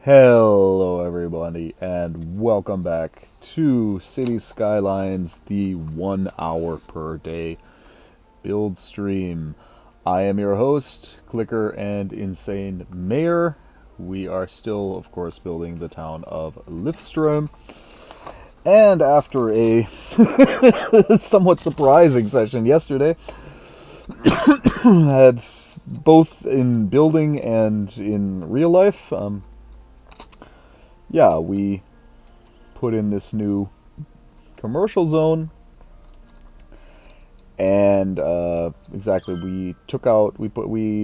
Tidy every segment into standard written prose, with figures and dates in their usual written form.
Hello, everybody, and welcome back to City Skylines, the 1 hour per day build stream. I am your host, Clicker and Insane Mayor. We are still, of course, building the town of Lifstrom. And after a somewhat surprising session yesterday, had both in building and in real life, we put in this new commercial zone, and we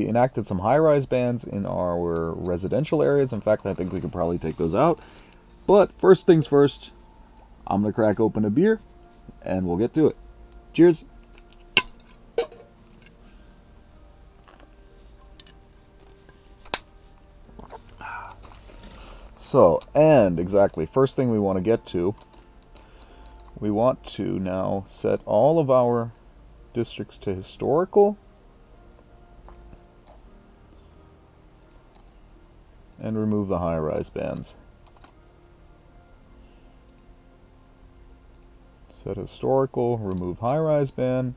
enacted some high-rise bans in our residential areas. In fact, I think we could probably take those out. But first things first, I'm gonna crack open a beer, and we'll get to it. Cheers. So, and exactly, first thing we want to get to, we want to now set all of our districts to historical and remove the high-rise bans. Set historical, remove high-rise ban.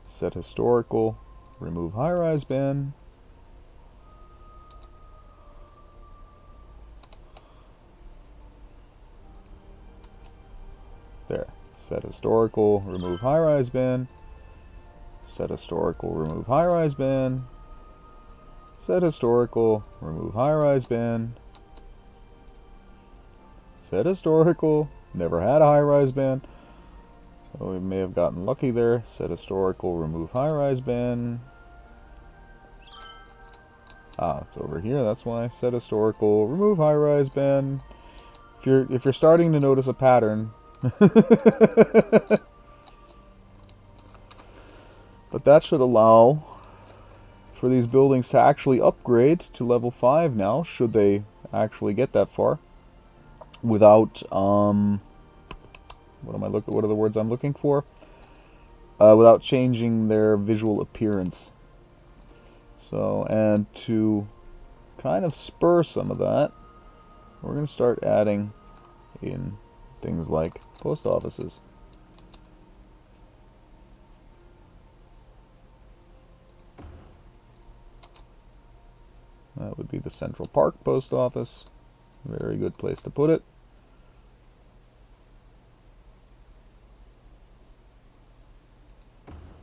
Set historical, remove high-rise ban. There. Set historical, remove high-rise ban. Set historical, remove high-rise ban. Set historical, remove high-rise ban. Set historical, never had a high-rise ban, so we may have gotten lucky there. Set historical, remove high-rise ban. It's over here, that's why. Set historical, remove high-rise ban. If you're starting to notice a pattern, but that should allow for these buildings to actually upgrade to level 5 now, should they actually get that far, without what are the words I'm looking for? Without changing their visual appearance. So, and to kind of spur some of that, we're going to start adding in things like post offices. That would be the Central Park post office. Very good place to put it.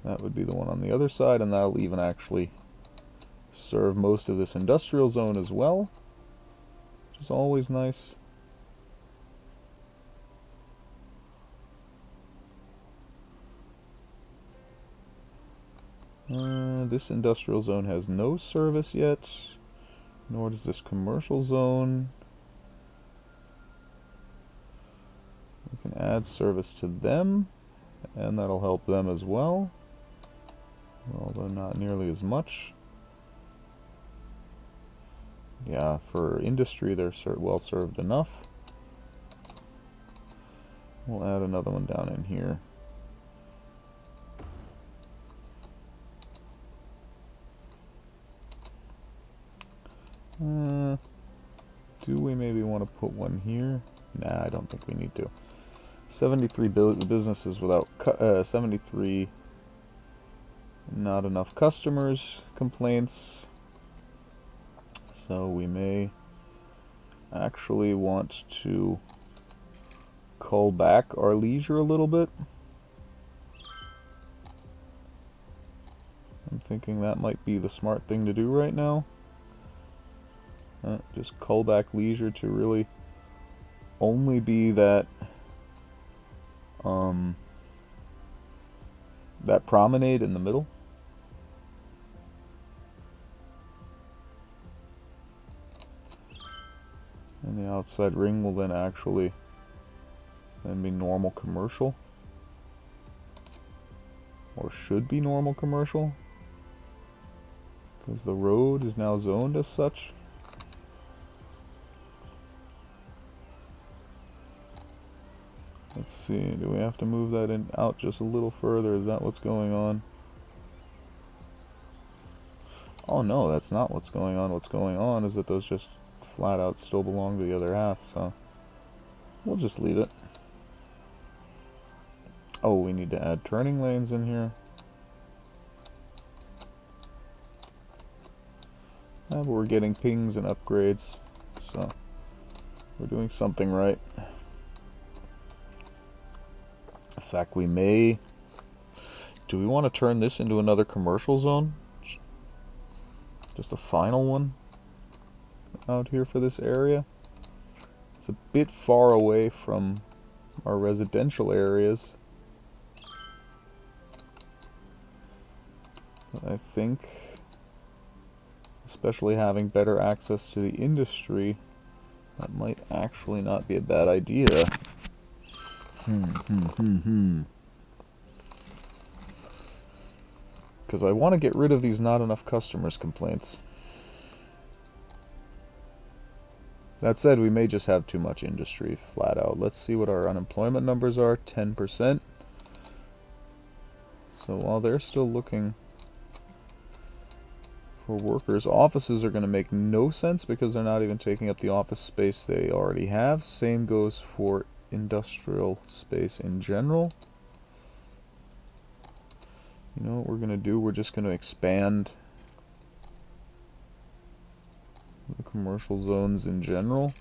That would be the one on the other side, and that'll even actually serve most of this industrial zone as well, which is always nice. This industrial zone has no service yet, nor does this commercial zone. We can add service to them, and that'll help them as well, although not nearly as much. Yeah, for industry they're well served enough. We'll add another one down in here. Do we maybe want to put one here? Nah, I don't think we need to. 73 businesses without 73 not enough customers complaints. So we may actually want to cull back our leisure a little bit. I'm thinking that might be the smart thing to do right now. Just cull back leisure to really only be that that promenade in the middle. And the outside ring will then actually be normal commercial, or should be normal commercial, because the road is now zoned as such. Let's see, do we have to move that out just a little further? Is that what's going on? Oh no, that's not what's going on. What's going on is that those just flat out still belong to the other half, so we'll just leave it. Oh, we need to add turning lanes in here. But we're getting pings and upgrades, so we're doing something right. In fact, we may... Do we want to turn this into another commercial zone? Just a final one out here for this area. It's a bit far away from our residential areas. But I think, especially having better access to the industry, that might actually not be a bad idea. Because I want to get rid of these not enough customers complaints. That said, we may just have too much industry flat out. Let's see what our unemployment numbers are. 10%. So while they're still looking for workers, offices are going to make no sense because they're not even taking up the office space they already have. Same goes for industrial space in general. You know what we're going to do? We're just going to expand the commercial zones in general.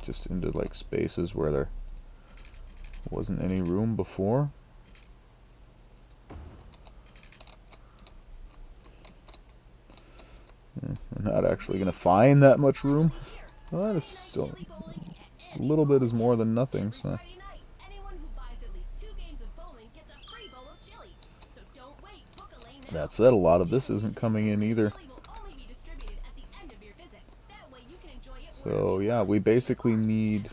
Just into like spaces where there wasn't any room before. We're not actually going to find that much room. Well, that is still... A little bit is more than nothing, so... That said, a lot of this isn't coming in either. So, yeah, we basically need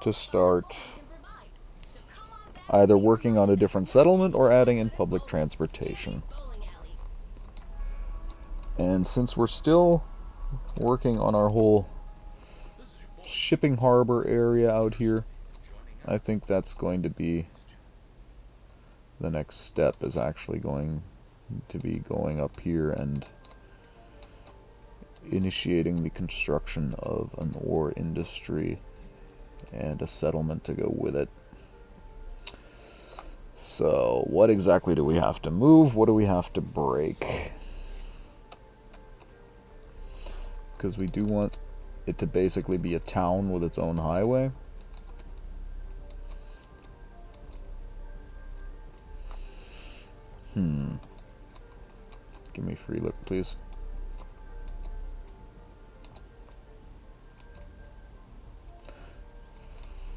to start either working on a different settlement or adding in public transportation. And since we're still working on our whole shipping harbor area out here, I think that's going to be the next step, is actually going to be going up here and initiating the construction of an ore industry and a settlement to go with it. So what exactly do we have to move? What do we have to break? Because we do want it to basically be a town with its own highway. Give me free look, please.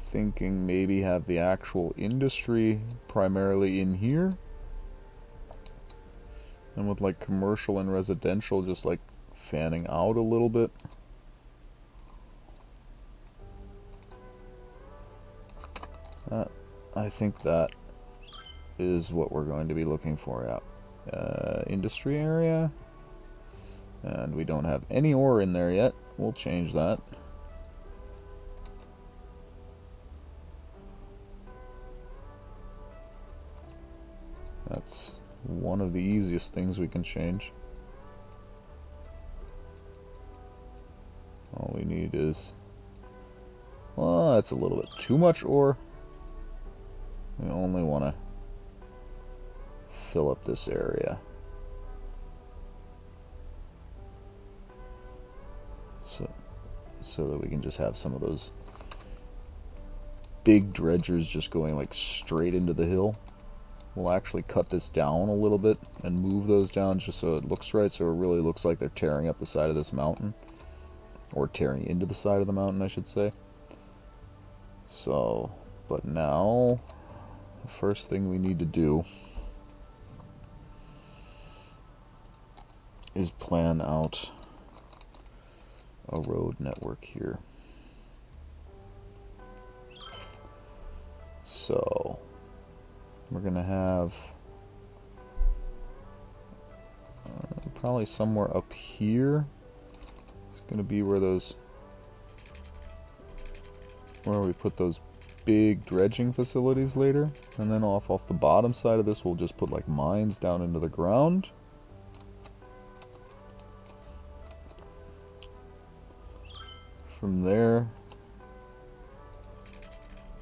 Thinking maybe have the actual industry primarily in here. And with like commercial and residential just like fanning out a little bit. I think that is what we're going to be looking for. Yeah. Industry area. And we don't have any ore in there yet. We'll change that. That's one of the easiest things we can change. All we need is... Well, that's a little bit too much ore. We only want to fill up this area. So that we can just have some of those big dredgers just going like straight into the hill. We'll actually cut this down a little bit and move those down just so it looks right, so it really looks like they're tearing up the side of this mountain. Or tearing into the side of the mountain, I should say. So, but now, the first thing we need to do is plan out a road network here. So, we're going to have probably somewhere up here. It's going to be where we put those big dredging facilities later. And then off the bottom side of this, we'll just put like mines down into the ground. From there,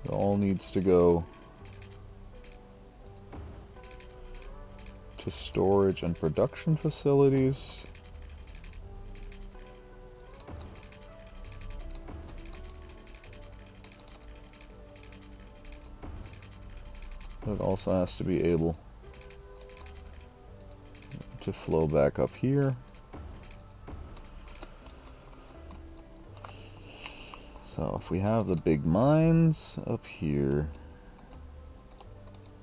it all needs to go to storage and production facilities. It also has to be able to flow back up here. So if we have the big mines up here,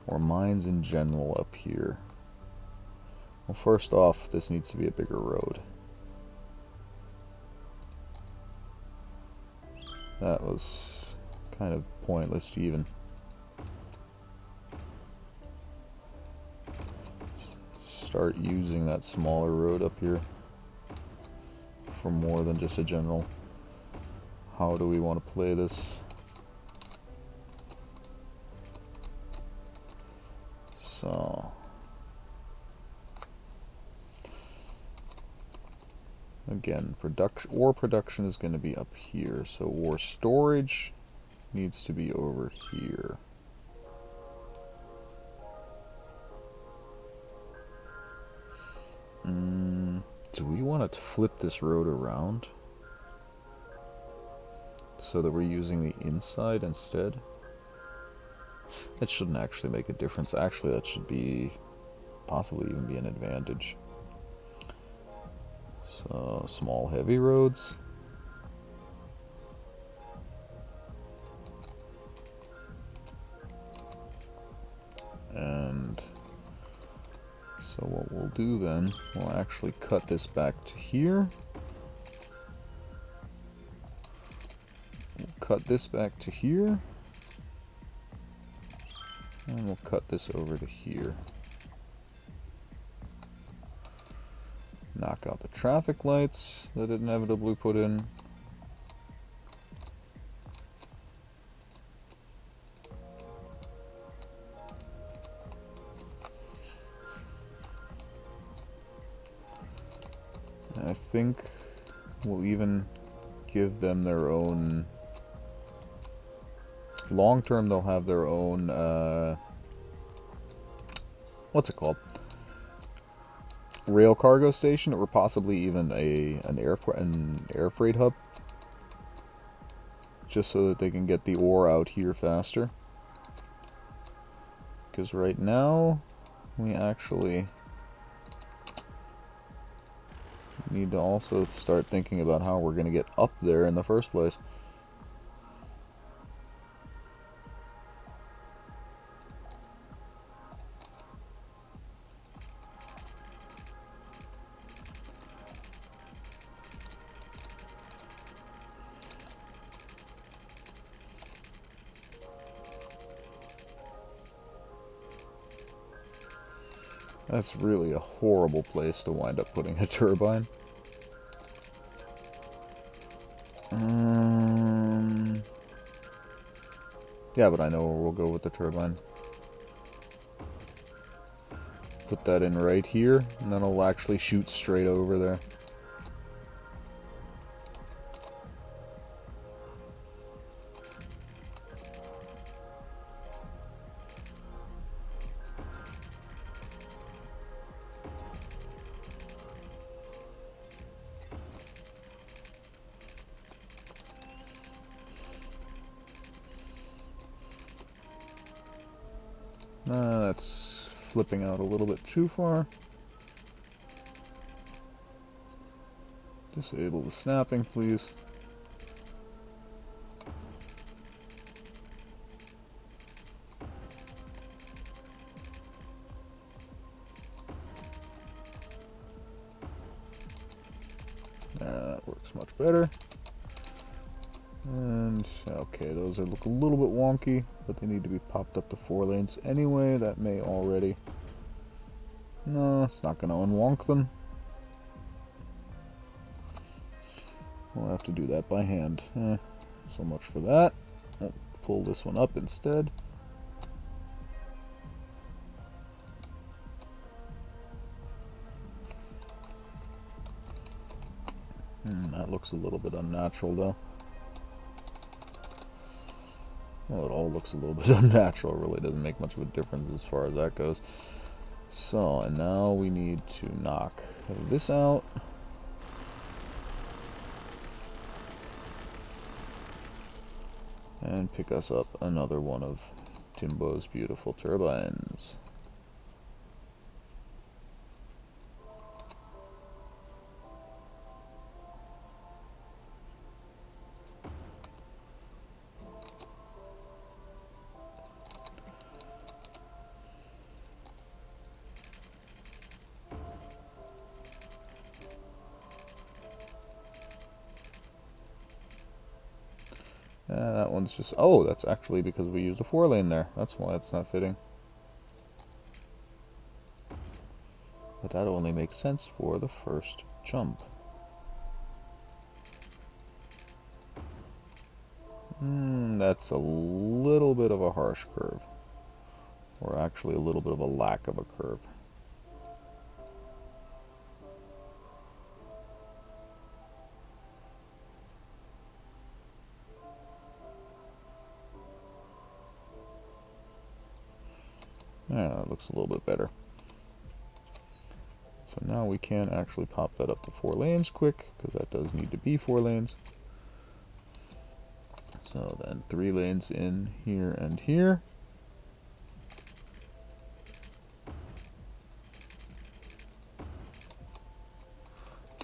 or mines in general up here, well, first off, this needs to be a bigger road. That was kind of pointless to even start using that smaller road up here for more than just a general, how do we want to play this? So again, production is going to be up here, so ore storage needs to be over here. Do we want to flip this road around so that we're using the inside instead? That shouldn't actually make a difference. Actually, that should be possibly even be an advantage. So, small heavy roads. And so what we'll do then, we'll actually cut this back to here. We'll cut this back to here. And we'll cut this over to here. Knock out the traffic lights that it inevitably put in. I think we'll even give them their own... Long term, they'll have their own, what's it called? Rail cargo station, or possibly even an air freight hub. Just so that they can get the ore out here faster. Because right now, we actually need to also start thinking about how we're going to get up there in the first place. That's really a horrible place to wind up putting a turbine. Yeah, but I know where we'll go with the turbine. Put that in right here, and then it'll actually shoot straight over there. That's flipping out a little bit too far. Disable the snapping, please. That works much better. And, okay, those look a little bit wonky, but they need to be popped up to 4 lanes anyway. That may already... No, it's not going to unwonk them. We'll have to do that by hand. So much for that. I'll pull this one up instead. That looks a little bit unnatural though. Well, it all looks a little bit unnatural. It really doesn't make much of a difference as far as that goes. So, and now we need to knock this out. And pick us up another one of Timbo's beautiful turbines. That one's just... Oh, that's actually because we used a 4-lane there. That's why it's not fitting. But that only makes sense for the first jump. That's a little bit of a harsh curve. Or actually a little bit of a lack of a curve. Yeah, that looks a little bit better. So now we can actually pop that up to 4 lanes quick, because that does need to be 4 lanes. So then 3 lanes in here and here.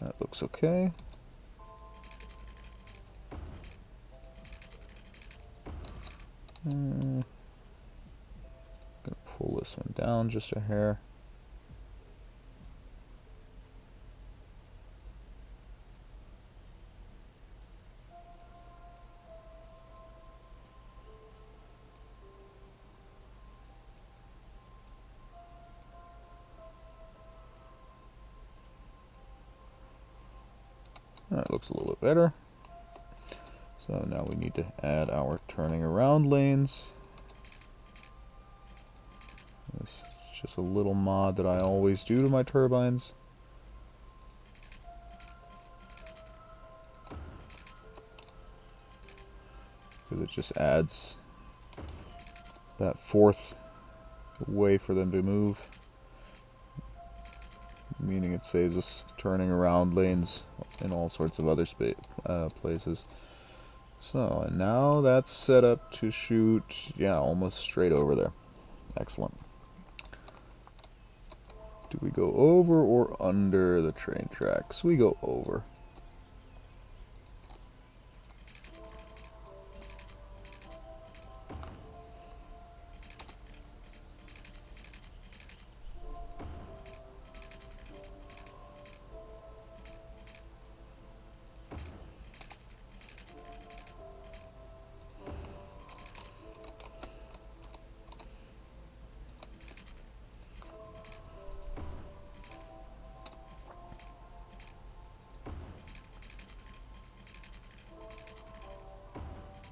That looks okay. Gonna pull this one down just a hair. That looks a little bit better. So now we need to add our turning around lanes. This is just a little mod that I always do to my turbines. Because it just adds that 4th way for them to move. Meaning it saves us turning around lanes in all sorts of other places. So, and now that's set up to shoot, yeah, almost straight over there. Excellent. Do we go over or under the train tracks? We go over.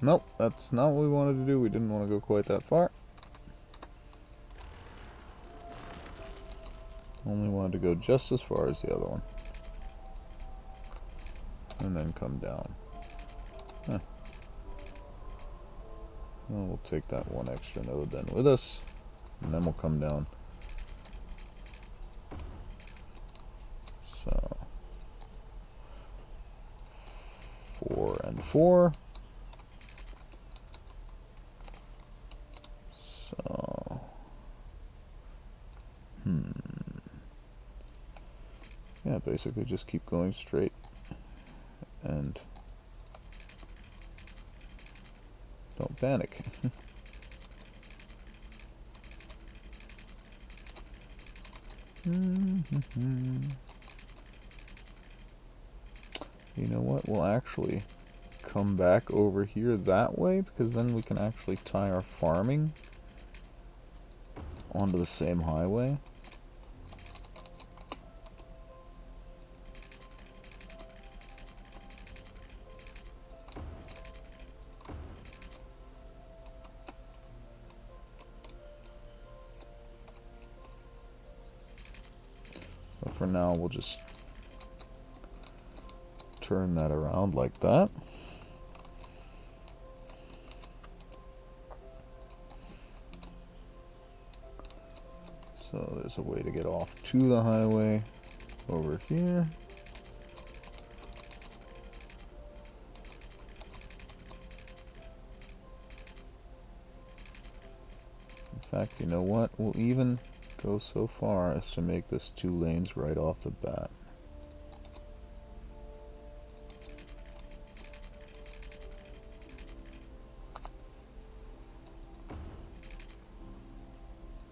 Nope, that's not what we wanted to do. We didn't want to go quite that far. Only wanted to go just as far as the other one. And then come down. Huh. Well, we'll take that one extra node then with us. And then we'll come down. So 4 and 4. So yeah, basically just keep going straight and don't panic. You know what? We'll actually come back over here that way, because then we can actually tie our farming onto the same highway. for now, we'll just turn that around like that. So there's a way to get off to the highway over here. In fact, you know what? We'll even go so far as to make this 2 lanes right off the bat.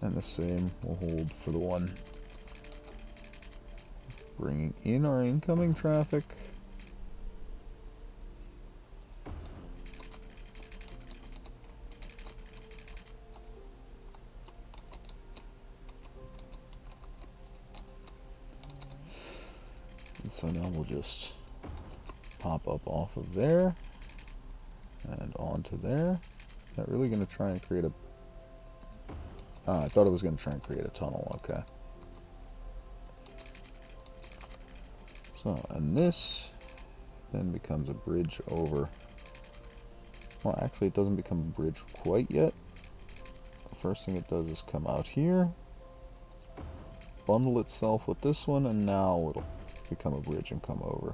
And the same will hold for the one bringing in our incoming traffic. And so now we'll just pop up off of there and onto there. Not really going to try and create a... I thought it was going to try and create a tunnel. Okay. So, and this then becomes a bridge over... Well, actually it doesn't become a bridge quite yet. The first thing it does is come out here, bundle itself with this one, and now it'll become a bridge and come over.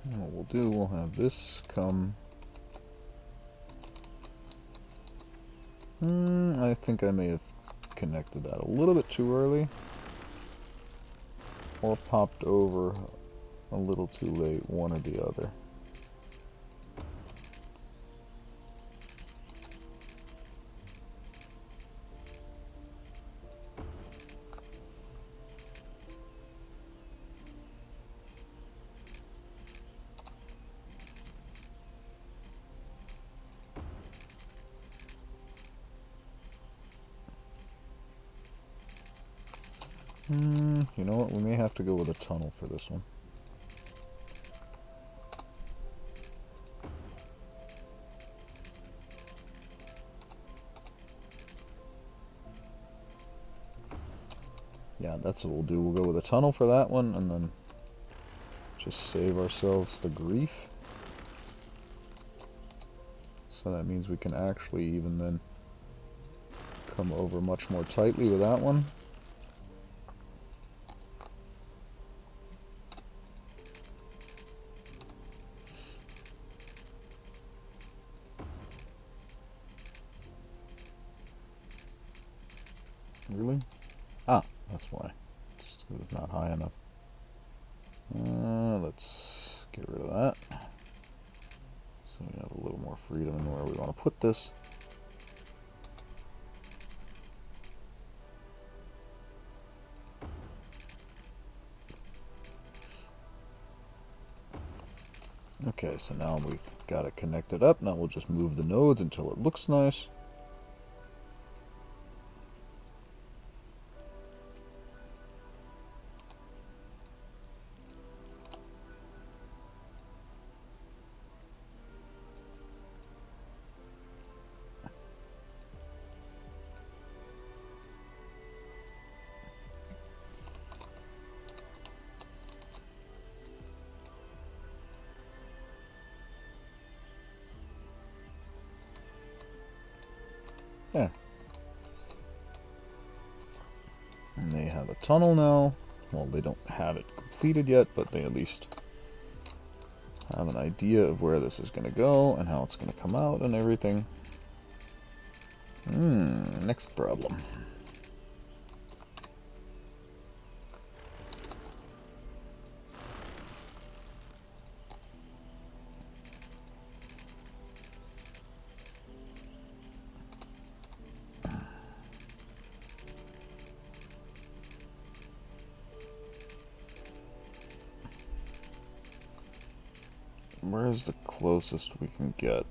And what we'll do, we'll have this come... I think I may have connected that a little bit too early, or popped over a little too late, one or the other. You know what, we may have to go with a tunnel for this one. Yeah, that's what we'll do. We'll go with a tunnel for that one, and then just save ourselves the grief. So that means we can actually even then come over much more tightly with that one. Really? Ah, that's why. Just 'cause it's not high enough. Let's get rid of that. So we have a little more freedom in where we want to put this. Okay, so now we've got it connected up. Now we'll just move the nodes until it looks nice. Yeah. And they have a tunnel now. Well, they don't have it completed yet, but they at least have an idea of where this is going to go and how it's going to come out and everything. Next problem. Where's the closest we can get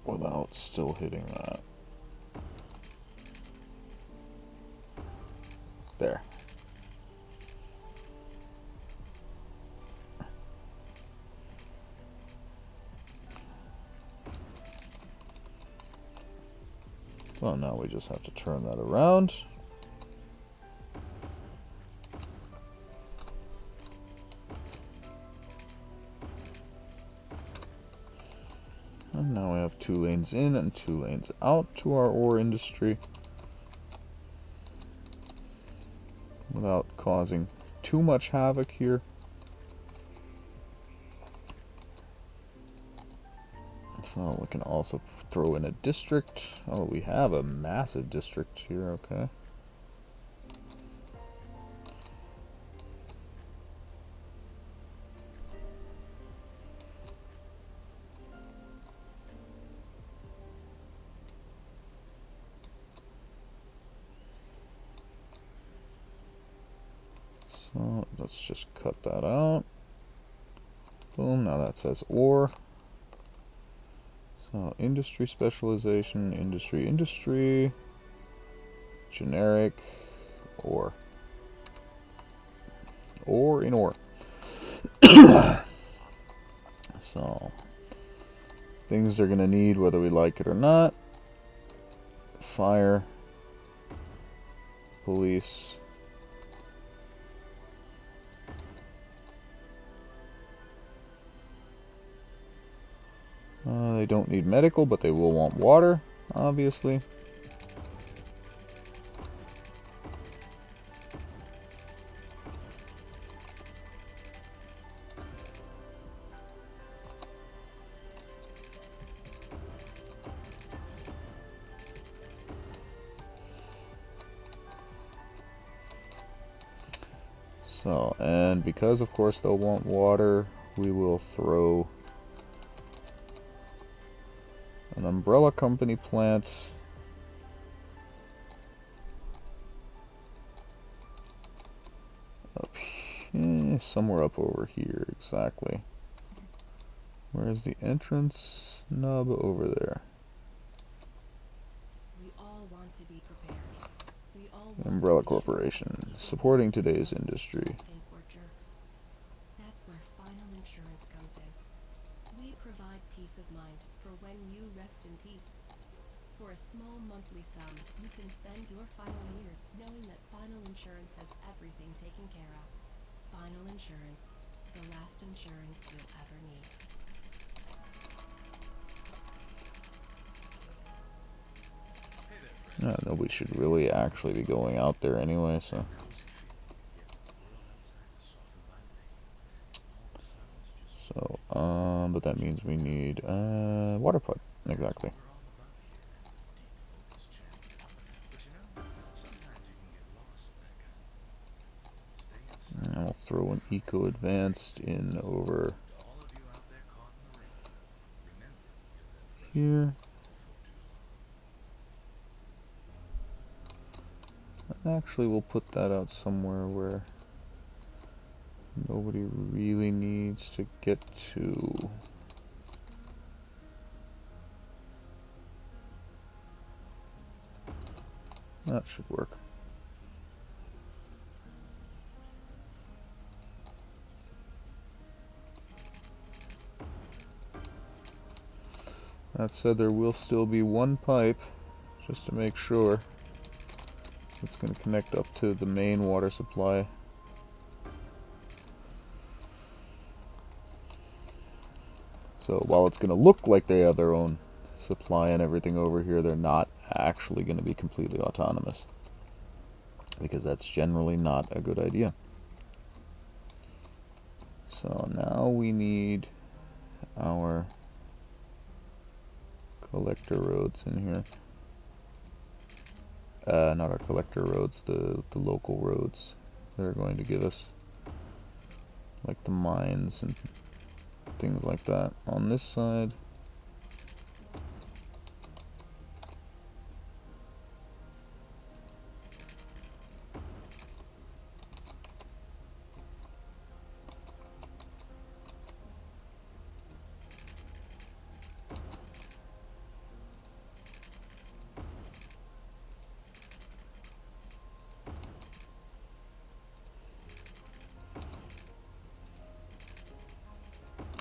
without still hitting that? There. So now we just have to turn that around. And now we have 2 lanes in and 2 lanes out to our ore industry without causing too much havoc here. So we can also throw in a district. Oh, we have a massive district here, okay. So let's just cut that out. Boom, now that says ore. So industry specialization, industry, generic, ore. Ore in ore. So things they're gonna need whether we like it or not. Fire, police, they don't need medical, but they will want water, obviously. So, and because of course they'll want water, we will throw an umbrella company plant up here, somewhere up over here, exactly. Where's the entrance nub? Over there. We all want to be prepared. We all want Umbrella Corporation, supporting today's industry. think we're jerks. That's where final insurance comes in. We provide peace of mind for when you rest in peace. For a small monthly sum, you can spend your final years knowing that final insurance has everything taken care of. Final insurance, the last insurance you'll ever need. Nobody should really actually be going out there anyway, so. So, but that means we need water pipe, exactly. And I'll throw an Eco Advanced in over here. Actually, we'll put that out somewhere where nobody really needs to get to. That should work. That said, there will still be one pipe, just to make sure. It's going to connect up to the main water supply. So while it's going to look like they have their own supply and everything over here, they're not actually going to be completely autonomous, because that's generally not a good idea. So now we need our collector roads in here. Not our collector roads, the local roads that are going to give us, like the mines and things like that on this side.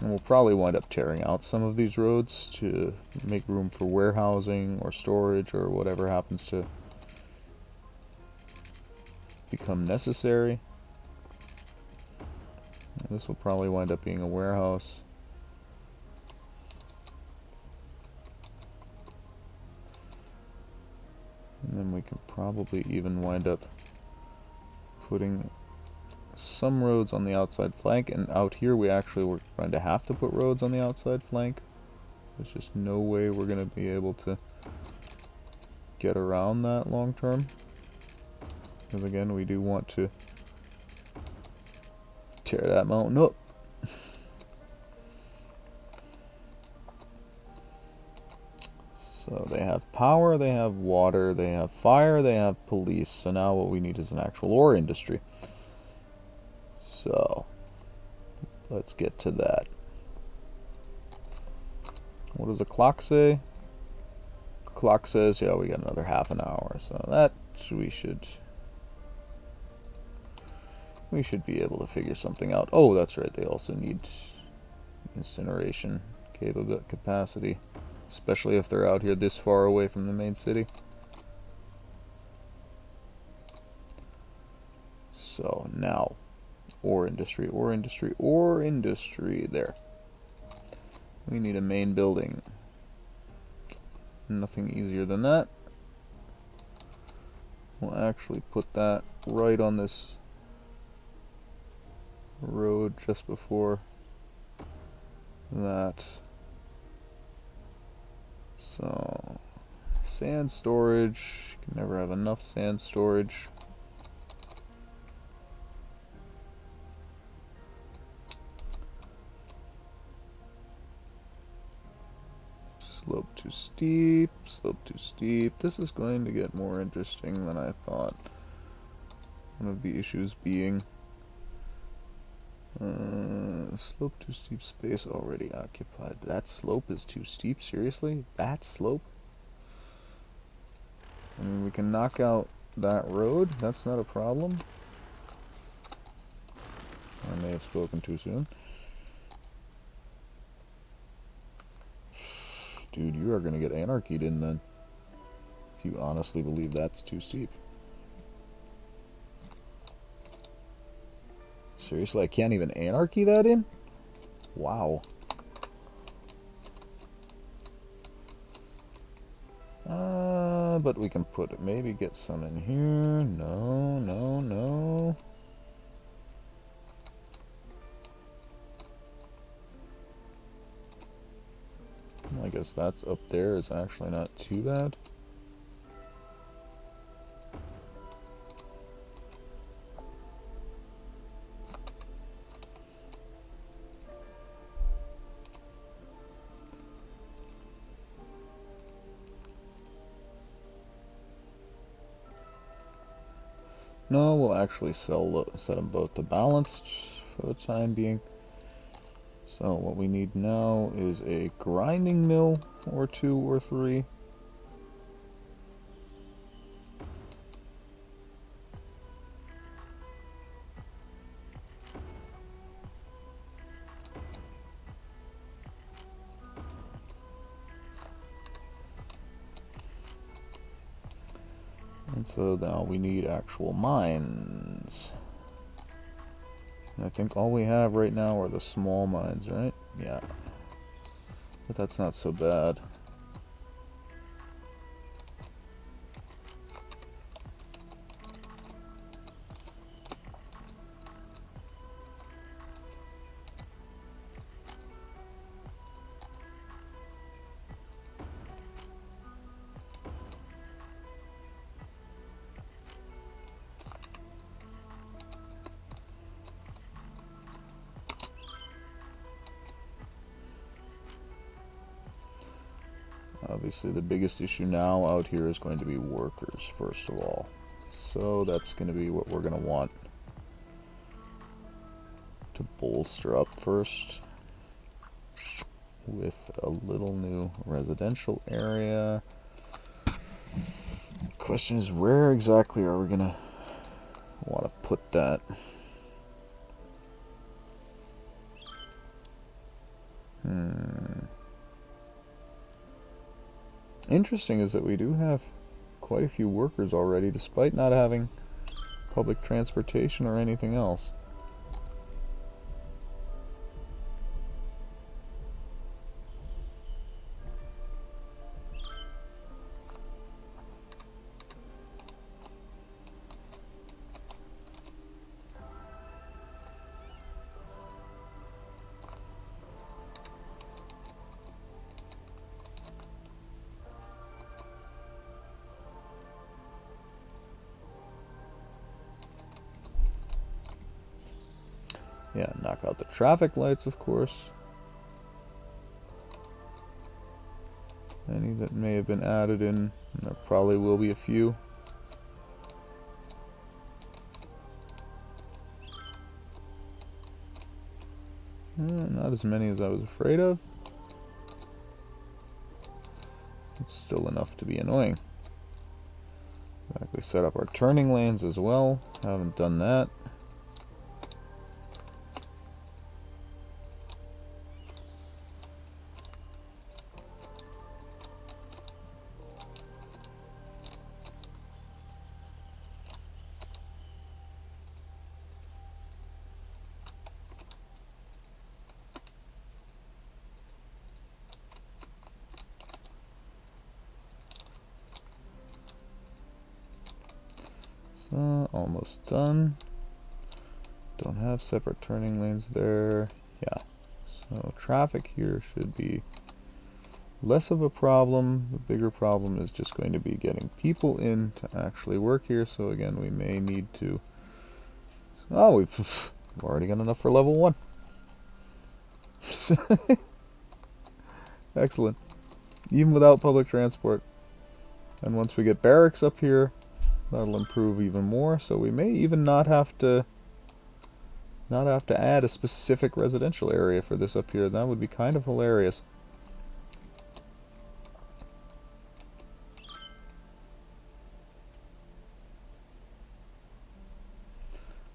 And we'll probably wind up tearing out some of these roads to make room for warehousing or storage or whatever happens to become necessary. And this will probably wind up being a warehouse. And then we could probably even wind up putting some roads on the outside flank, and out here we actually were going to have to put roads on the outside flank. There's just no way we're going to be able to get around that long term. Because again, we do want to tear that mountain up. So they have power, they have water, they have fire, they have police. So now what we need is an actual ore industry. So let's get to that. What does the clock say? Clock says, yeah, we got another half an hour. So that we should be able to figure something out. Oh, that's right. They also need incineration capacity, especially if they're out here this far away from the main city. So now, ore industry, ore industry, ore industry. There. We need a main building. Nothing easier than that. We'll actually put that right on this road just before that. So, sand storage. You can never have enough sand storage. Slope too steep, slope too steep. This is going to get more interesting than I thought. One of the issues being slope too steep, space already occupied. That slope is too steep, seriously? That slope? I mean, we can knock out that road, that's not a problem. I may have spoken too soon. Dude, you are going to get anarchied in then. If you honestly believe that's too steep. Seriously, I can't even anarchy that in? Wow. But we can put it, maybe get some in here. No, no, no. I guess that's up there is actually not too bad. No, we'll actually set them both to balanced for the time being. So what we need now is a grinding mill, or 2 or 3. And so now we need actual mines. And I think all we have right now are the small mines, right? Yeah. But that's not so bad. Obviously the biggest issue now out here is going to be workers, first of all. So that's going to be what we're going to want to bolster up first with a little new residential area. The question is, where exactly are we going to want to put that? Interesting is that we do have quite a few workers already, despite not having public transportation or anything else. Yeah, knock out the traffic lights, of course. Any that may have been added in, and there probably will be a few. Not as many as I was afraid of. It's still enough to be annoying. We set up our turning lanes as well. Haven't done that. So, almost done. Don't have separate turning lanes there. Yeah. So, traffic here should be less of a problem. The bigger problem is just going to be getting people in to actually work here. So, again, we may need to... Oh, we've already got enough for level 1. Excellent. Even without public transport. And once we get barracks up here, that'll improve even more. So we may even not have to add a specific residential area for this up here. That would be kind of hilarious.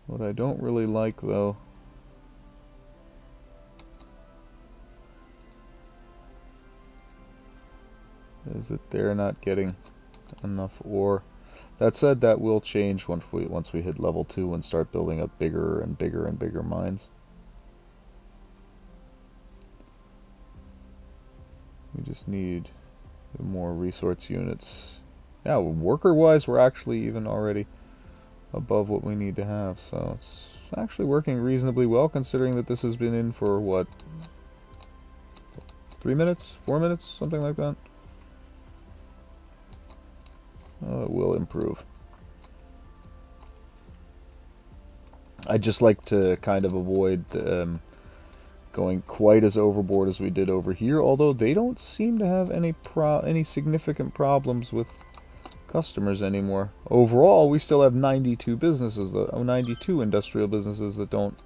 What I don't really like, though, is that they're not getting enough ore. That said, that will change once we hit level 2 and start building up bigger and bigger and bigger mines. We just need more resource units. Yeah, worker-wise, we're actually even already above what we need to have, so it's actually working reasonably well, considering that this has been in for, what, 3 minutes? 4 minutes? Something like that. So it will improve. I just like to kind of avoid going quite as overboard as we did over here, although they don't seem to have any significant problems with customers anymore. Overall, we still have 92 businesses, 92 industrial businesses that don't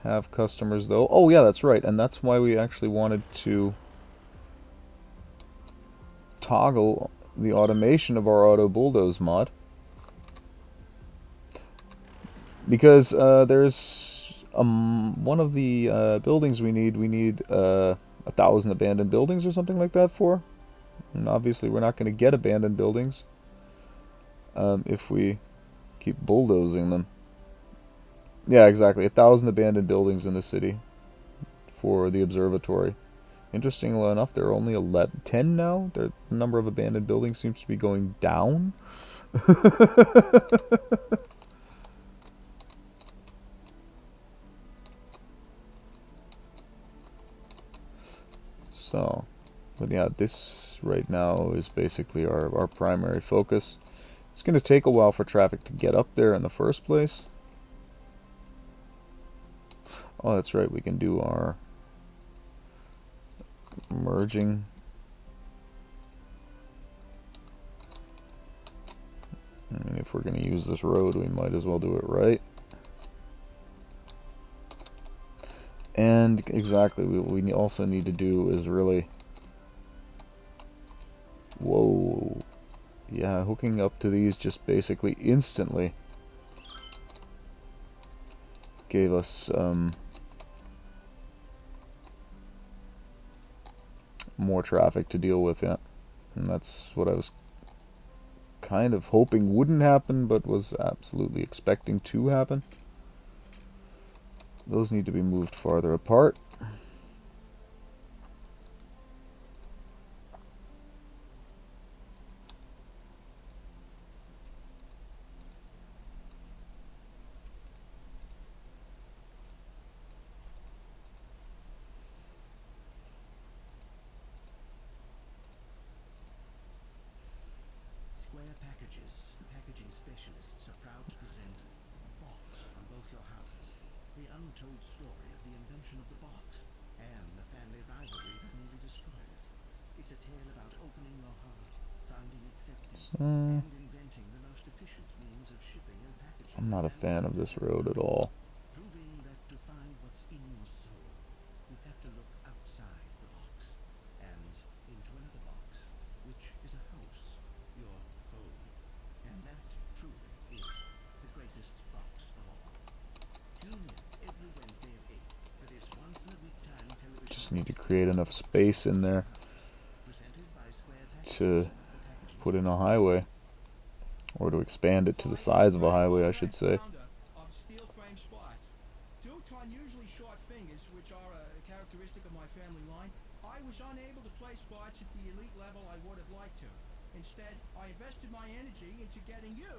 have customers, though. Oh yeah, that's right, and that's why we actually wanted to toggle the automation of our auto bulldoze mod, because there's one of the buildings we need 1,000 abandoned buildings or something like that for, and obviously we're not going to get abandoned buildings if we keep bulldozing them. Yeah, exactly. 1,000 abandoned buildings in the city for the observatory. Interestingly enough, there are only 10 now. The number of abandoned buildings seems to be going down. So, but yeah, this right now is basically our primary focus. It's going to take a while for traffic to get up there in the first place. Oh, that's right, we can do our merging. I mean, if we're going to use this road, we might as well do it right. And exactly, what we also need to do is really... Whoa. Yeah, hooking up to these just basically instantly gave us more traffic to deal with, yeah. And that's what I was kind of hoping wouldn't happen, but was absolutely expecting to happen. Those need to be moved farther apart. Square Packages, the packaging specialists, are proud to present Box on both your houses. The untold story of the invention of the box and the family rivalry that nearly destroyed it. It's a tale about opening your heart, finding acceptance, and inventing the most efficient means of shipping and packaging. I'm not a fan of this road at all. Proving that to find what's in your soul, you have to look outside the box and into another box, which is a house, your home. And that truly is the greatest box of all. Tune in every Wednesday at 8 for this once-in-a-week time television. Just need to create enough space in there Presented by Square Packages, to the packaging put in a highway, or to expand it to the size of a highway, I should say. Of steel frame spots. Due to unusually short fingers, which are a characteristic of my family line, I was unable to play spots at the elite level I would have liked to. Instead, I invested my energy into getting you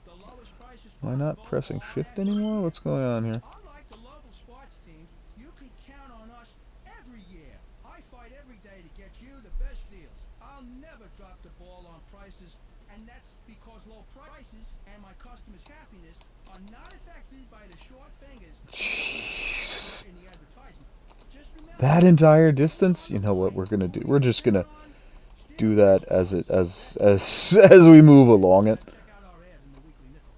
the lowest prices Am I possible. not pressing shift anymore? What's going on here? Unlike the local sports teams, you can count on us every year. I fight every day to get you the best deals. I'll never drop the ball on prices, and that's because low prices and my customers' happiness are not affected by the short fingers in the advertisement. Just remember That entire distance? You know what we're gonna do? We're just gonna do that as as we move along it. check out our ad in the Weekly Nickel.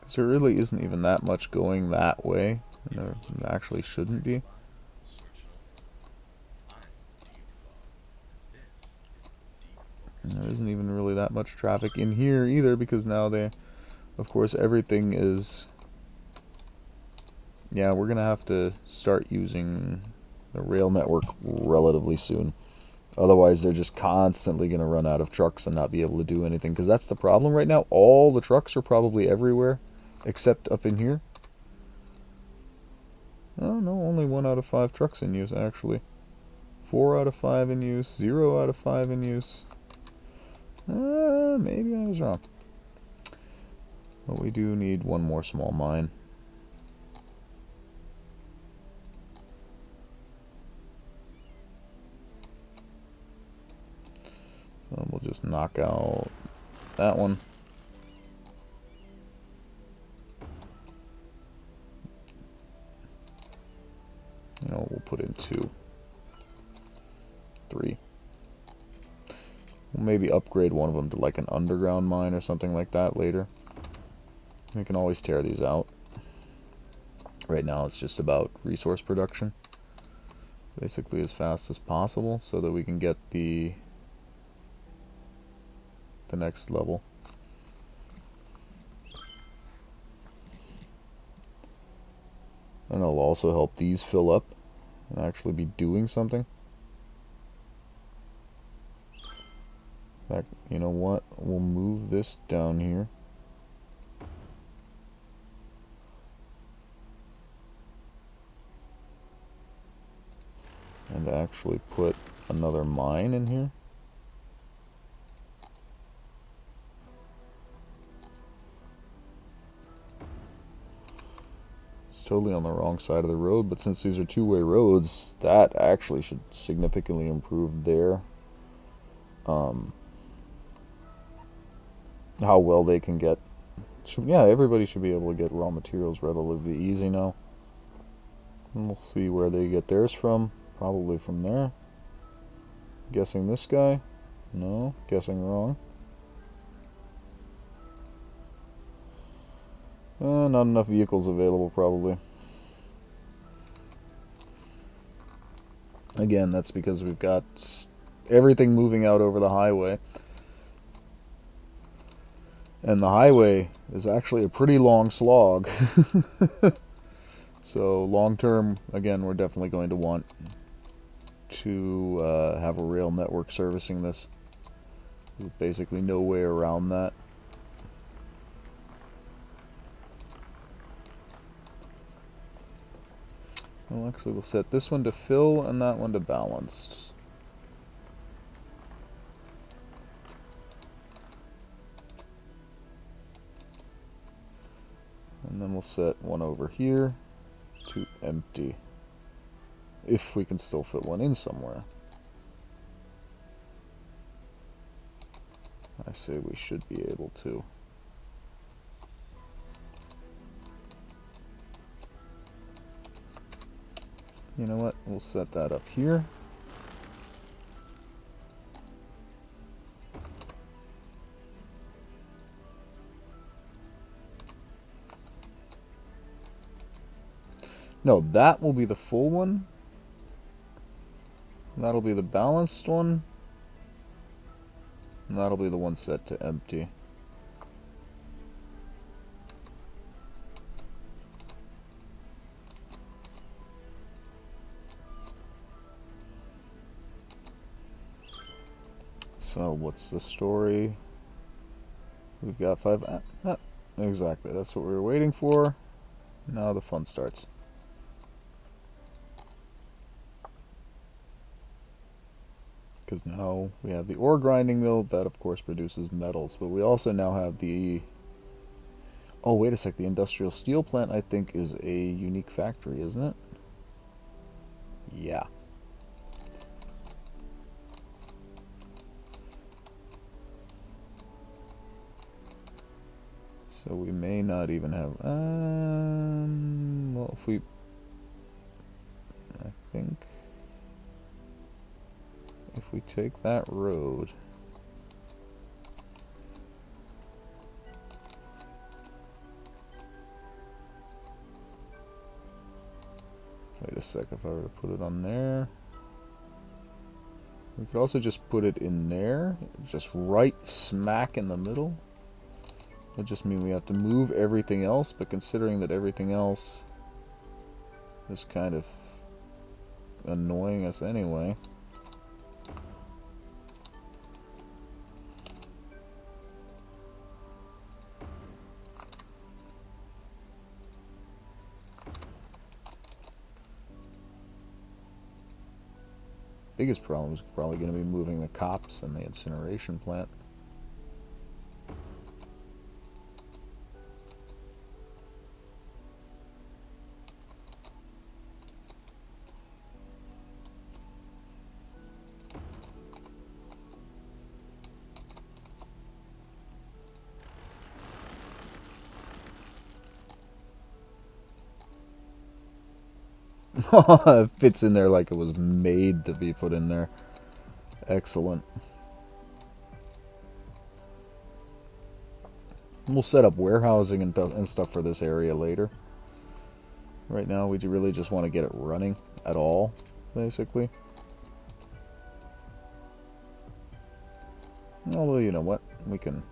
Because there really isn't even that much going that way. And there actually shouldn't be. And there isn't even really that much traffic in here either, because now of course, everything is... Yeah, we're gonna have to start using the rail network relatively soon. Otherwise, they're just constantly going to run out of trucks and not be able to do anything. Because that's the problem right now. All the trucks are probably everywhere, except up in here. Oh, no, only 1 out of 5 trucks in use, actually. 4 out of 5 in use, 0 out of 5 in use. Maybe I was wrong. But we do need one more small mine. So we'll just knock out that one. You know, we'll put in 2. 3. We'll maybe upgrade one of them to like an underground mine or something like that later. We can always tear these out. Right now it's just about resource production. Basically as fast as possible so that we can get the next level. And it'll also help these fill up and actually be doing something. In fact, you know what? We'll move this down here. And actually put another mine in here. Totally on the wrong side of the road, but since these are two-way roads, that actually should significantly improve their how well they can get. Yeah, everybody should be able to get raw materials relatively easy now. And we'll see where they get theirs from. Probably from there. Guessing this guy? No, guessing wrong. Not enough vehicles available, probably. Again, that's because we've got everything moving out over the highway. And the highway is actually a pretty long slog. So long term, again, we're definitely going to want to have a rail network servicing this. There's basically no way around that. Well, actually, we'll set this one to fill and that one to balanced. And then we'll set one over here to empty. If we can still fit one in somewhere. I say we should be able to. You know what? We'll set that up here. No, that will be the full one. That'll be the balanced one. And that'll be the one set to empty. So what's the story? We've got 5. Exactly, that's what we were waiting for. Now the fun starts. Because now we have the ore grinding mill that of course produces metals, but we also now have the... Oh, wait a sec, the industrial steel plant I think is a unique factory, isn't it? Yeah. So we may not even have... well, if we... I think... If we take that road... Wait a sec, if I were to put it on there... We could also just put it in there, just right smack in the middle. It'll just mean we have to move everything else, but considering that everything else is kind of annoying us anyway. Biggest problem is probably going to be moving the cops and the incineration plant. It fits in there like it was made to be put in there. Excellent. We'll set up warehousing and stuff for this area later. Right now, we really just want to get it running at all, basically. Although, you know what? We can...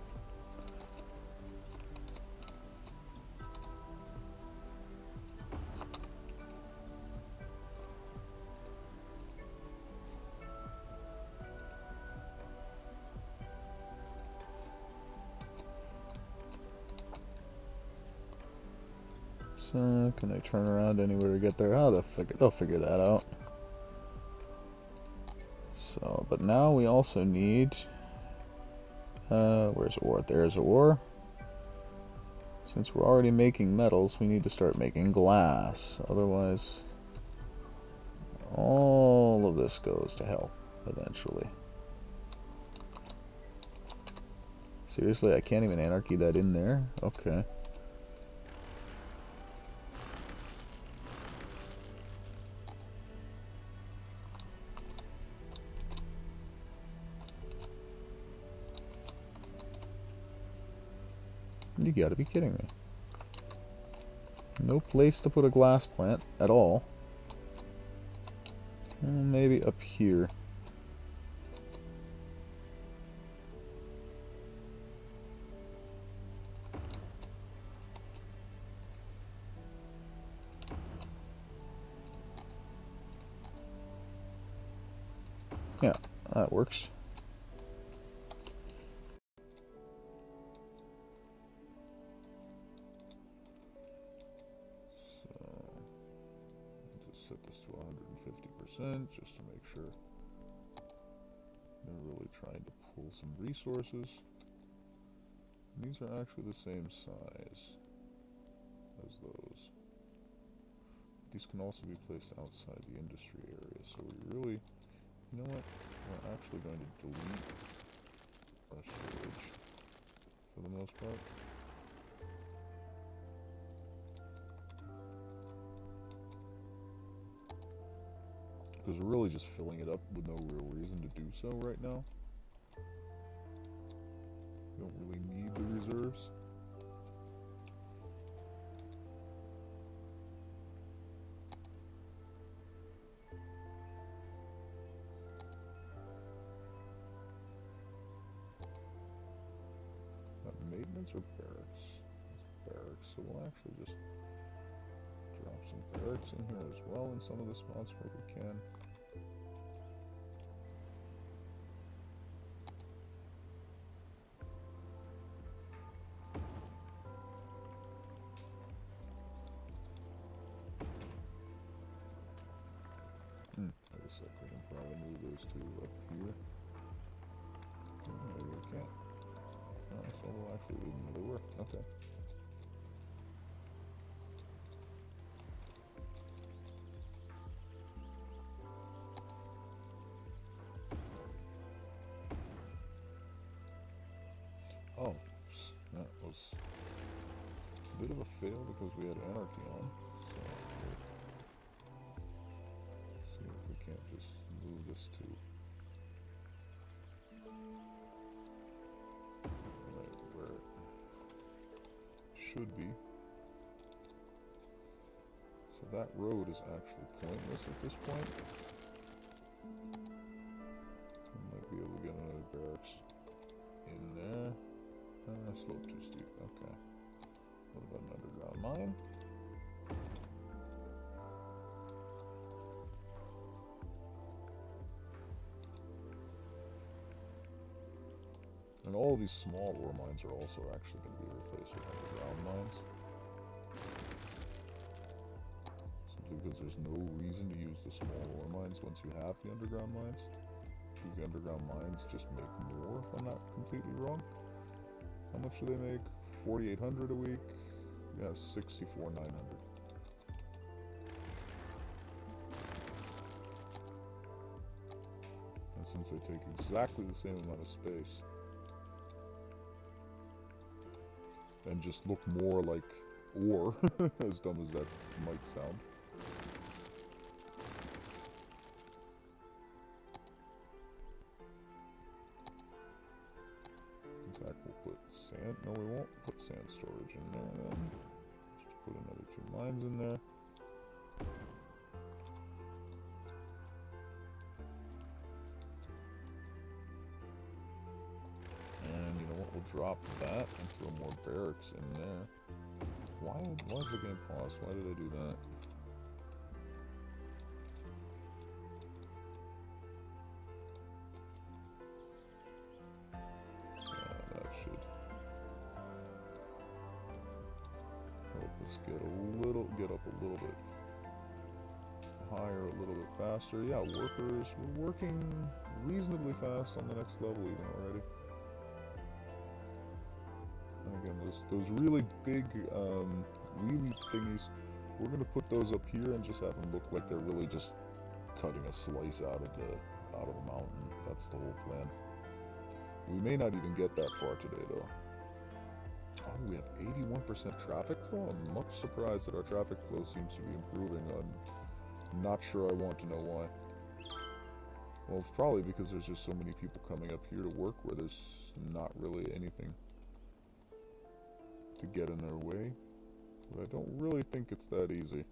So, can I turn around anywhere to get there? Oh, they'll figure that out. So, but now we also need... where's ore? There's ore. Since we're already making metals, we need to start making glass. Otherwise, all of this goes to hell eventually. Seriously, I can't even anarchy that in there? Okay. You gotta be kidding me. No place to put a glass plant at all. Maybe up here. Yeah, that works. So, just set this to 150% just to make sure they're really trying to pull some resources. And these are actually the same size as those. These can also be placed outside the industry area, so we really, you know what, we're actually going to delete our storage for the most part. Because we're really just filling it up with no real reason to do so right now. We don't really need the reserves. Maintenance or barracks? It's barracks, so we'll actually just drop some barracks in here as well in some of the spots where we can. Wait a sec, we can probably move those two up here. Maybe we can't. So we'll actually leave them where they were. Okay. Oh, that was a bit of a fail because we had anarchy on. So we'll see if we can't just move this to right where it should be. So that road is actually pointless at this point. We might be able to get another barracks in there. Slope too steep, okay. What about an underground mine? And all of these small ore mines are also actually going to be replaced with underground mines. Simply because there's no reason to use the small ore mines once you have the underground mines. The underground mines just make more, if I'm not completely wrong. How much do they make? 4,800 a week? Yeah, 64,900. And since they take exactly the same amount of space, and just look more like ore, as dumb as that might sound. In fact, we'll put sand. No, we won't put sand storage in there then. Just put another 2 mines in there. And you know what? We'll drop that and throw more barracks in there. Why is the game paused? Why did I do that? Get up a little bit higher, a little bit faster. Yeah, workers, we're working reasonably fast on the next level even already. And again, those really big wheelie thingies, we're going to put those up here and just have them look like they're really just cutting a slice out of the mountain. That's the whole plan. We may not even get that far today though. Oh, we have 81% traffic flow? I'm much surprised that our traffic flow seems to be improving. I'm not sure I want to know why. Well, it's probably because there's just so many people coming up here to work where there's not really anything to get in their way. But I don't really think it's that easy.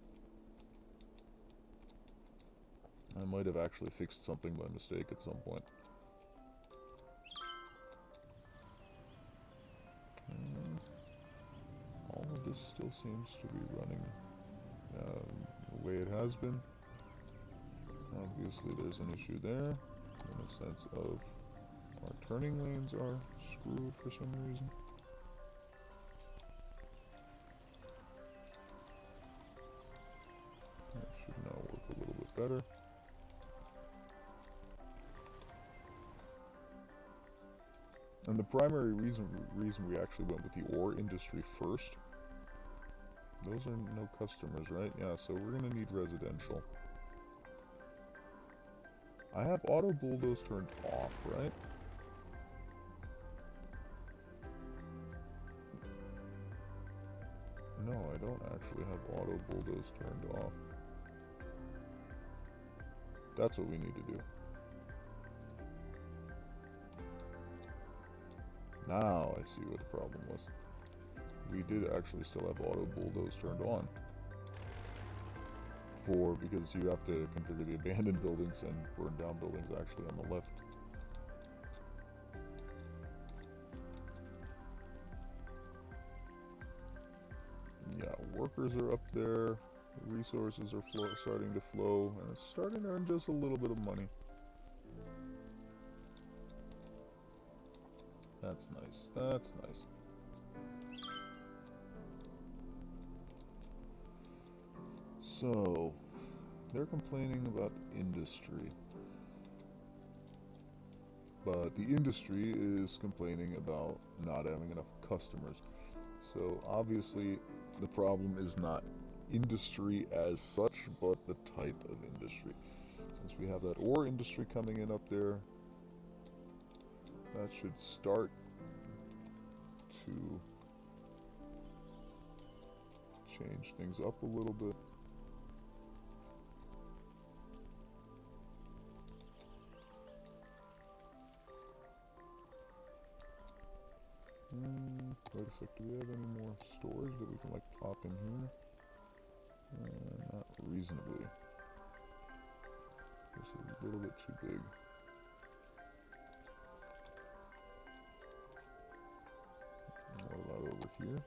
I might have actually fixed something by mistake at some point. All of this still seems to be running the way it has been. Obviously there's an issue there. in a sense of our turning lanes are screwed for some reason. That should now work a little bit better. And the primary reason we actually went with the ore industry first, those are no customers, right? Yeah, so we're gonna need residential. I have auto bulldoze turned off, right? No, I don't actually have auto bulldoze turned off. That's what we need to do. Now I see what the problem was. We did actually still have auto bulldoze turned on. Because you have to configure the abandoned buildings and burn down buildings actually on the left. Yeah, workers are up there, resources are starting to flow, and it's starting to earn just a little bit of money. That's nice, that's nice. So, they're complaining about industry. But the industry is complaining about not having enough customers. So obviously the problem is not industry as such, but the type of industry. Since we have that ore industry coming in up there, that should start to change things up a little bit. Wait a sec, do we have any more storage that we can like pop in here? Not reasonably. This is a little bit too big. What about over here?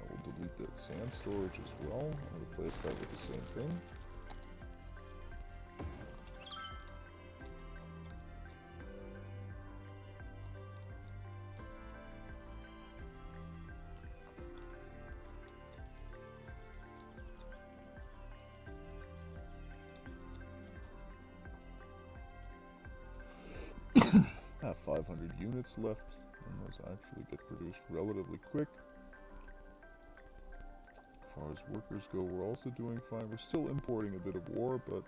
We'll delete that sand storage as well and replace that with the same thing. I have 500 units left, and those actually get produced relatively quick. As far as workers go, we're also doing fine. We're still importing a bit of ore, but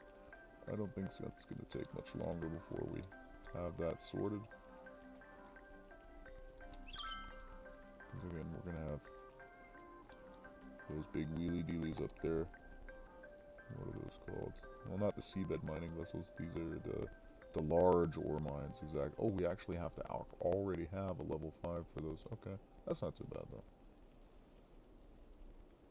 I don't think that's going to take much longer before we have that sorted. Because again, we're going to have those big wheelie dealies up there. What are those called? Well, not the seabed mining vessels. These are the large ore mines. Exactly. Oh, we actually have to already have a level 5 for those. Okay, that's not too bad though.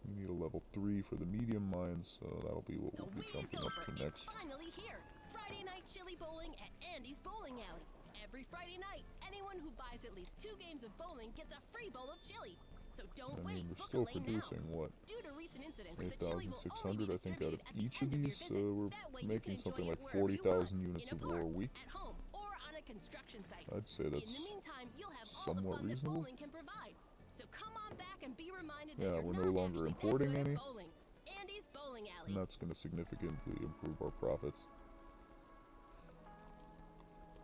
We need a level 3 for the medium mines, so that'll be what we'll be jumping up to next. It's finally here! Friday night chili bowling at Andy's Bowling Alley. Every Friday night, anyone who buys at least 2 games of bowling gets a free bowl of chili. So don't wait, we're book still a lane producing now. what? Due to recent incidents, the chili will only 8,600 be I think out of distributed at the each of end of your these, visit. so we're That way you making can something enjoy like it wherever you 40,000 want, units in of a ore a park, week. at home, or on a construction site. I'd say that's In the meantime, you'll have all the somewhat fun that reasonable. bowling can provide. So come on back and be reminded that Yeah, you're we're not no longer actually that importing good at any. bowling. Andy's Bowling Alley. And that's going to significantly improve our profits.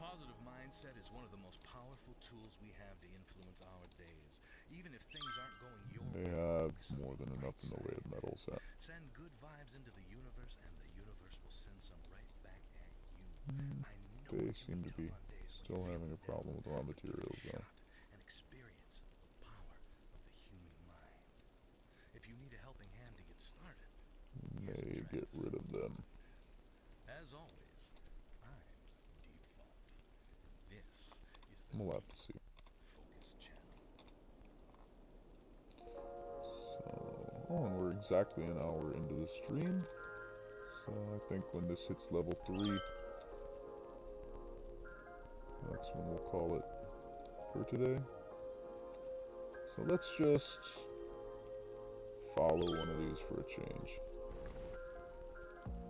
Positive mindset is one of the most powerful tools we have to influence our days. Even if things aren't going your way, They focus have on more the than enough in bright the way of side. metals. Send good vibes into the universe, and the universe will send some right back at you. I know They it can seem to tough be on days when still you feel having a down, problem with raw but give it a materials though. shot and experience the power of the human mind. If you need a helping hand to get started, here's a May track get to rid of them. As always, I'm Default. This is the We'll have to see. Focus channel. So, oh, and we're exactly an hour into the stream. So I think when this hits level 3, that's when we'll call it for today. So let's just follow one of these for a change.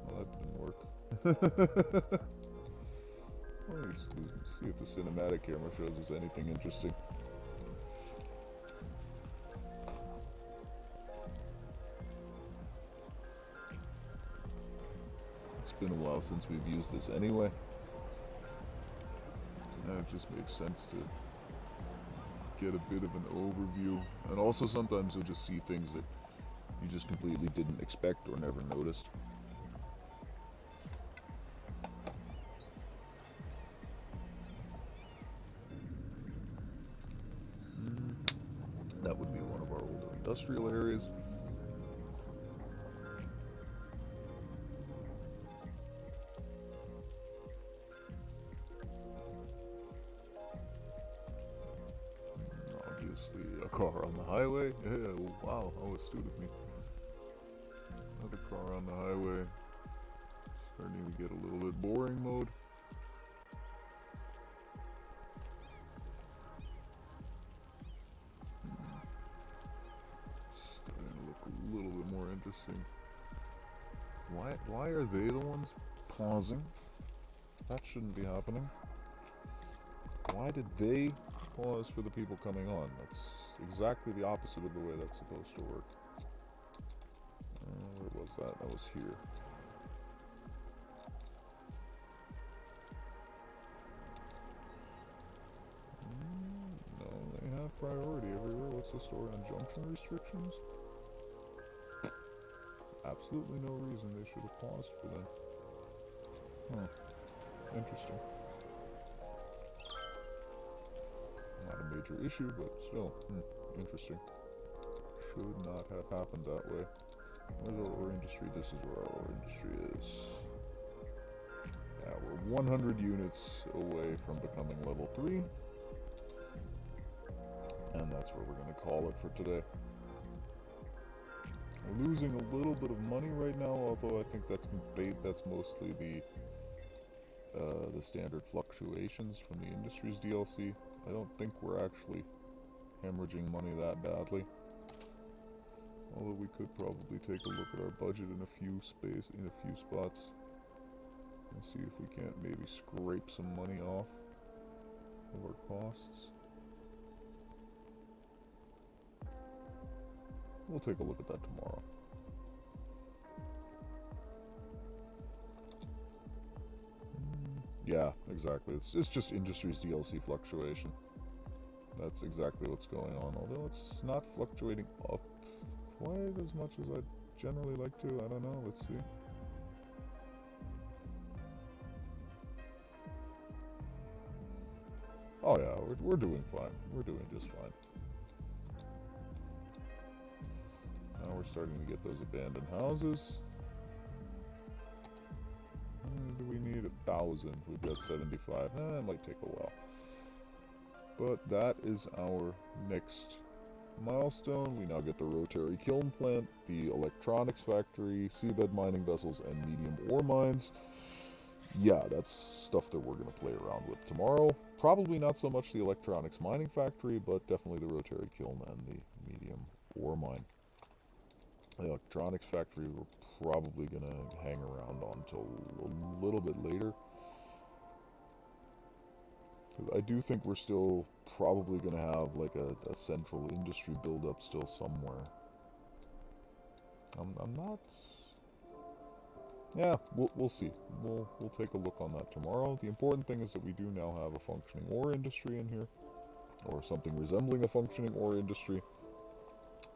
Well, that didn't work. Let me see if the cinematic camera shows us anything interesting. It's been a while since we've used this anyway. And it just makes sense to get a bit of an overview. And also sometimes you'll just see things that you just completely didn't expect or never noticed. That would be one of our older industrial areas. Obviously a car on the highway. Yeah, wow, how astute of me. Another car on the highway. Starting to get a little bit boring mode. Starting to look a little bit more interesting. Why are they the ones pausing? That shouldn't be happening. Why did they pause for the people coming on? That's exactly the opposite of the way that's supposed to work. Where was that? That was here. No, they have priority everywhere. What's the story on junction restrictions? Absolutely no reason they should have paused for them. Huh. Interesting. Not a major issue, but still, interesting. Should not have happened that way. Where's our ore industry? This is where our ore industry is. Yeah, we're 100 units away from becoming level 3. And that's where we're going to call it for today. We're losing a little bit of money right now, although I think that's mostly the standard fluctuations from the Industries DLC. I don't think we're actually hemorrhaging money that badly. Although we could probably take a look at our budget in a few spots and see if we can't maybe scrape some money off of our costs. We'll take a look at that tomorrow. Yeah, exactly. It's just Industries DLC fluctuation. That's exactly what's going on, although it's not fluctuating up quite as much as I'd generally like to. I don't know, let's see. Oh yeah, we're doing fine. We're doing just fine. Now we're starting to get those abandoned houses. Do we need 1,000? We've got 75. It might take a while. But that is our next milestone. We now get the rotary kiln plant, the electronics factory, seabed mining vessels, and medium ore mines. Yeah, that's stuff that we're going to play around with tomorrow. Probably not so much the electronics mining factory, but definitely the rotary kiln and the medium ore mine. The electronics factory we're probably going to hang around on until a little bit later. I do think we're still probably going to have like a central industry build-up still somewhere. I'm not... Yeah, we'll see. We'll take a look on that tomorrow. The important thing is that we do now have a functioning ore industry in here, or something resembling a functioning ore industry,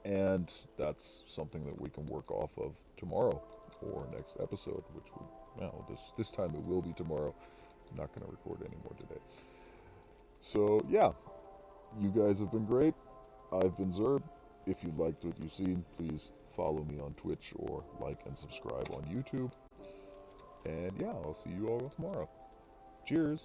and that's something that we can work off of tomorrow or next episode, which this time it will be tomorrow. I'm not going to record any more today. So yeah, you guys have been great. I've been Zerb. If you liked what you've seen, please follow me on Twitch or like and subscribe on YouTube. And yeah, I'll see you all tomorrow. Cheers!